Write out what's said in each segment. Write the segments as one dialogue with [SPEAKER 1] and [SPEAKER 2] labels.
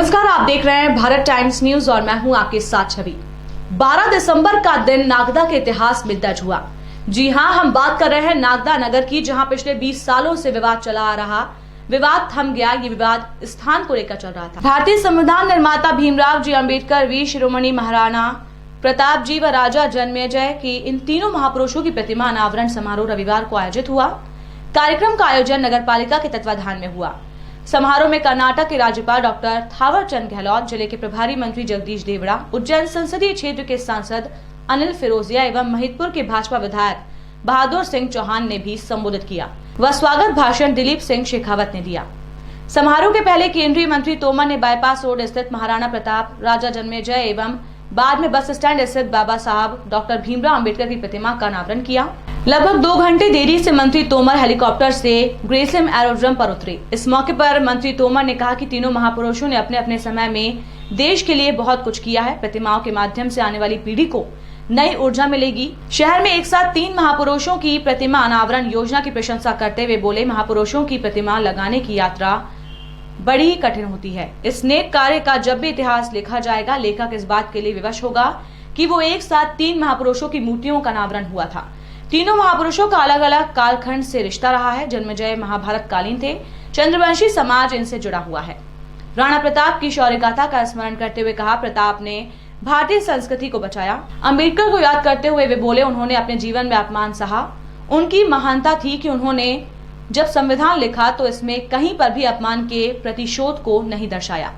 [SPEAKER 1] नमस्कार, आप देख रहे हैं भारत टाइम्स न्यूज और मैं हूं आपके साथ छवि। 12 दिसंबर का दिन नागदा के इतिहास में दर्ज हुआ। जी हां, हम बात कर रहे हैं नागदा नगर की, जहां पिछले 20 सालों से विवाद चला आ रहा। विवाद थम गया। ये विवाद स्थान को लेकर चल रहा था। भारतीय संविधान निर्माता भीमराव जी अंबेडकर, वीर शिरोमणि महाराणा प्रताप जी व राजा जन्मेजय की इन तीनों महापुरुषों की प्रतिमा अनावरण समारोह रविवार को आयोजित हुआ। कार्यक्रम का आयोजन नगर पालिका के तत्वाधान में हुआ। समारोह में कर्नाटक के राज्यपाल डॉक्टर थावरचंद गहलोत, जिले के प्रभारी मंत्री जगदीश देवड़ा, उज्जैन संसदीय क्षेत्र के सांसद अनिल फिरोजिया एवं महिदपुर के भाजपा विधायक बहादुर सिंह चौहान ने भी संबोधित किया। वह स्वागत भाषण दिलीप सिंह शेखावत ने दिया। समारोह के पहले केंद्रीय मंत्री तोमर ने बाईपास रोड स्थित महाराणा प्रताप, राजा जन्मेजय एवं बाद में बस स्टैंड स्थित बाबा साहब डॉक्टर भीमराव अंबेडकर की प्रतिमा का अनावरण किया। लगभग 2 घंटे देरी से मंत्री तोमर हेलीकॉप्टर से ग्रेसिम एरोड्रम पर उतरे। इस मौके पर मंत्री तोमर ने कहा कि तीनों महापुरुषों ने अपने अपने समय में देश के लिए बहुत कुछ किया है। प्रतिमाओं के माध्यम से आने वाली पीढ़ी को नई ऊर्जा मिलेगी। शहर में एक साथ 3 महापुरुषों की प्रतिमा अनावरण योजना की प्रशंसा करते हुए बोले, महापुरुषों की प्रतिमा लगाने की यात्रा बड़ी ही कठिन होती है। इस नेक कार्य का जब भी इतिहास लिखा जाएगा, लेखक इस बात के लिए विवश होगा कि वो एक साथ 3 महापुरुषों की मूर्तियों का अनावरण हुआ था। तीनों महापुरुषों का अलग अलग कालखंड से रिश्ता रहा है। जन्मेजय महाभारत कालीन थे। चंद्रवंशी समाज इनसे जुड़ा हुआ है। राणा प्रताप की शौर्य गाथा का स्मरण करते हुए कहा, प्रताप ने भारतीय संस्कृति को बचाया। अंबेडकर को याद करते हुए वे बोले, उन्होंने अपने जीवन में अपमान सहा। उनकी महानता थी कि उन्होंने जब संविधान लिखा तो इसमें कहीं पर भी अपमान के प्रतिशोध को नहीं दर्शाया।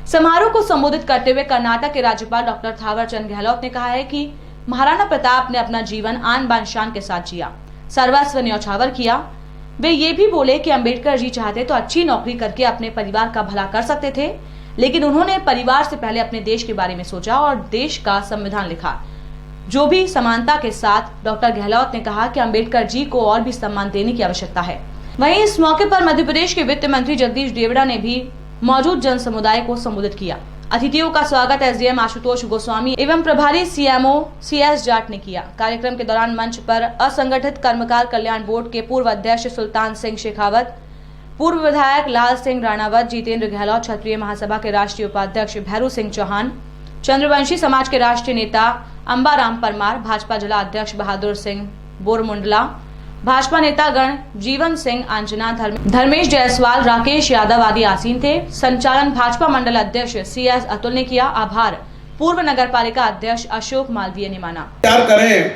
[SPEAKER 1] समारोह को संबोधित करते हुए कर्नाटक के राज्यपाल डॉक्टर थावरचंद गहलोत ने कहा है कि महाराणा प्रताप ने अपना जीवन आन बान शान के साथ जिया, सर्वस्व न्यौछावर किया। वे ये भी बोले कि अंबेडकर जी चाहते तो अच्छी नौकरी करके अपने परिवार का भला कर सकते थे, लेकिन उन्होंने परिवार से पहले अपने देश के बारे में सोचा और देश का संविधान लिखा, जो भी समानता के साथ। डॉक्टर गहलोत ने कहा कि अंबेडकर जी को और भी सम्मान देने की आवश्यकता है। वहीं इस मौके पर मध्य प्रदेश के वित्त मंत्री जगदीश देवड़ा ने भी मौजूद जन समुदाय को संबोधित किया। अतिथियों का स्वागत एसडीएम आशुतोष गोस्वामी एवं प्रभारी सीएमओ सीएस जाट ने किया। कार्यक्रम के दौरान मंच पर असंगठित कर्मकार कल्याण बोर्ड के पूर्व अध्यक्ष सुल्तान सिंह शेखावत, पूर्व विधायक लाल सिंह राणावत, जितेंद्र गहलोत, क्षत्रिय महासभा के राष्ट्रीय उपाध्यक्ष भैरू सिंह चौहान, चंद्रवंशी समाज के राष्ट्रीय नेता अंबाराम परमार, भाजपा जिला अध्यक्ष बहादुर सिंह बोरमुंडला, भाजपा नेता गण जीवन सिंह आंजना, धर्मेश जायसवाल, राकेश यादव आदि आसीन थे। संचालन भाजपा मंडल अध्यक्ष सीएस अतुल ने किया। आभार पूर्व नगर पालिका अध्यक्ष अशोक मालवीय ने माना।
[SPEAKER 2] प्यार करें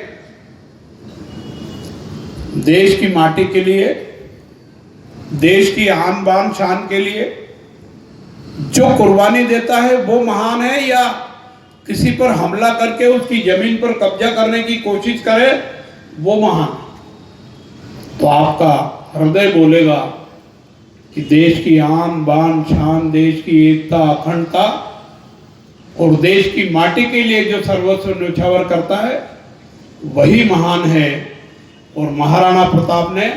[SPEAKER 2] देश की माटी के लिए, देश की आन बान शान के लिए। जो कुर्बानी देता है वो महान है, या किसी पर हमला करके उसकी जमीन पर कब्जा करने की कोशिश करे वो महान। तो आपका हृदय बोलेगा कि देश की आन बान शान, देश की एकता अखंडता और देश की माटी के लिए जो सर्वस्व न्यौछावर करता है वही महान है। और महाराणा प्रताप ने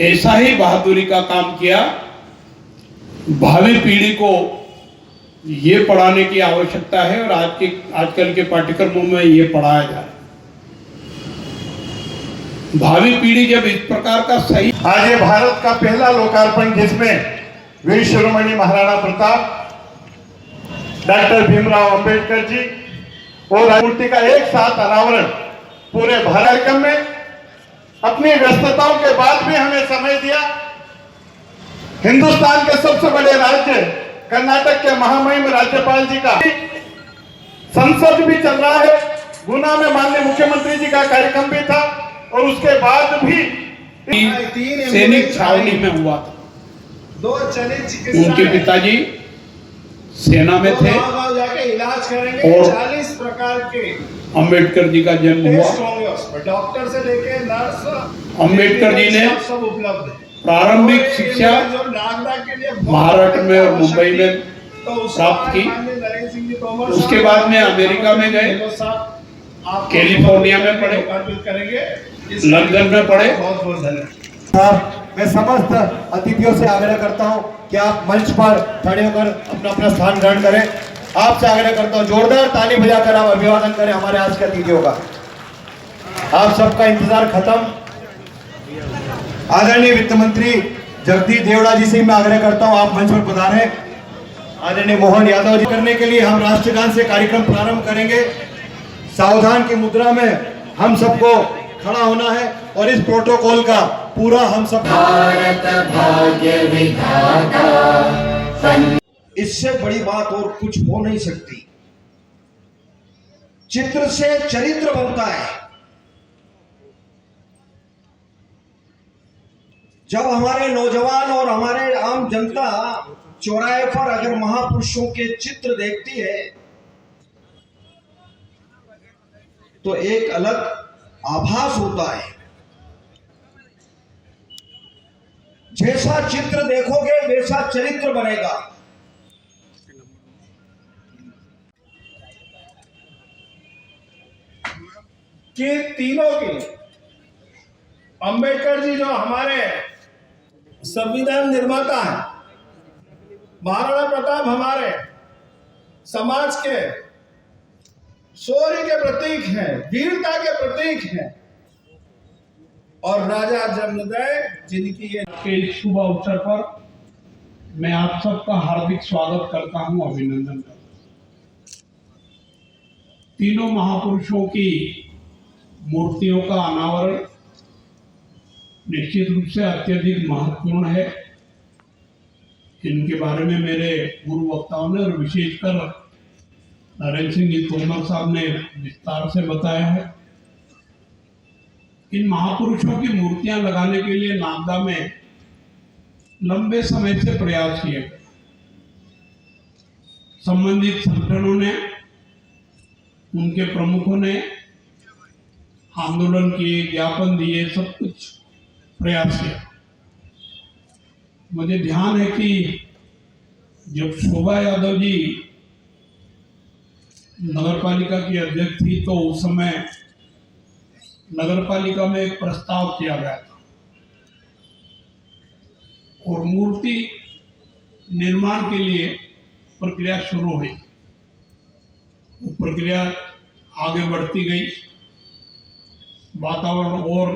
[SPEAKER 2] ऐसा ही बहादुरी का काम किया। भावी पीढ़ी को ये पढ़ाने की आवश्यकता है और आजकल के पाठ्यक्रमों में ये पढ़ाया जा रहा है। भावी पीढ़ी जब इस प्रकार का सही।
[SPEAKER 3] आज ये भारत का पहला लोकार्पण, जिसमें वीर शिरोमणि महाराणा प्रताप, डॉक्टर भीमराव अंबेडकर जी और मूर्ति का एक साथ अनावरण पूरे भारत में अपनी व्यस्तताओं के बाद भी हमें समय दिया। हिंदुस्तान के सबसे बड़े राज्य कर्नाटक के महामहिम राज्यपाल जी का संसद भी चल रहा है। गुना में माननीय मुख्यमंत्री जी का कार्यक्रम भी था और उसके बाद भी
[SPEAKER 2] सैनिक छावनी में हुआ था।
[SPEAKER 3] 2 चलित
[SPEAKER 2] उनके पिताजी सेना में थे
[SPEAKER 3] इलाज करेंगे।
[SPEAKER 2] और
[SPEAKER 3] 40 प्रकार के
[SPEAKER 2] अंबेडकर जी का जन्म हुआ।
[SPEAKER 3] डॉक्टर से लेके नर्स,
[SPEAKER 2] अंबेडकर जी ने
[SPEAKER 3] सब उपलब्ध है।
[SPEAKER 2] प्रारंभिक शिक्षा महाराष्ट्र में और मुंबई में प्राप्त की। उसके बाद में अमेरिका में गए, कैलिफोर्निया में पढ़े, लंदन में पढ़े।
[SPEAKER 3] बहुत बहुत धन्यवाद।
[SPEAKER 1] मैं समस्त अतिथियों से आग्रह करता हूं कि आप मंच पर खड़े होकर अपना अपना स्थान ग्रहण करें। आपसे आग्रह करता हूं जोरदार ताली बजाकर आप अभिवादन करें हमारे आज के अतिथियों का। आप सबका इंतजार खत्म। आदरणीय वित्त मंत्री जगदीश देवड़ा जी से मैं आग्रह करता हूं, आप मंच पर पधारें।
[SPEAKER 4] आदरणीय मोहन यादव जी करने के लिए हम राष्ट्रगान से कार्यक्रम प्रारंभ करेंगे। सावधान की मुद्रा में हम सबको खड़ा होना है और इस प्रोटोकॉल का पूरा हम सब
[SPEAKER 5] भारत भाग्य विधाता।
[SPEAKER 6] इससे बड़ी बात और कुछ हो नहीं सकती। चित्र से चरित्र बनता है। जब हमारे नौजवान और हमारे आम जनता चौराहे पर अगर महापुरुषों के चित्र देखती है तो एक अलग आभास होता है। जैसा चित्र देखोगे वैसा चरित्र बनेगा।
[SPEAKER 3] कि तीनों की अंबेडकर जी जो हमारे संविधान निर्माता है, महाराणा प्रताप हमारे समाज के शौर्य के प्रतीक हैं, वीरता के प्रतीक हैं, और राजा जन्मदय जिनकी ये
[SPEAKER 2] के इस शुभ अवसर पर मैं आप सबका हार्दिक स्वागत करता हूं, अभिनंदन करता हूं। तीनों महापुरुषों की मूर्तियों का अनावरण निश्चित रूप से अत्यधिक महत्वपूर्ण है। इनके बारे में मेरे गुरु वक्ताओं ने और विशेषकर नरेंद्र सिंह जी तोमर साहब ने विस्तार से बताया है। इन महापुरुषों की मूर्तियां लगाने के लिए नागदा में लंबे समय से प्रयास किए गए। संबंधित संगठनों ने, उनके प्रमुखों ने आंदोलन किए, ज्ञापन दिए, सब कुछ प्रयास किया। मुझे ध्यान है कि जब शोभा यादव जी नगरपालिका की अध्यक्ष थी तो उस समय नगरपालिका में एक प्रस्ताव किया गया था और मूर्ति निर्माण के लिए प्रक्रिया शुरू हुई। वो प्रक्रिया आगे बढ़ती गई, वातावरण और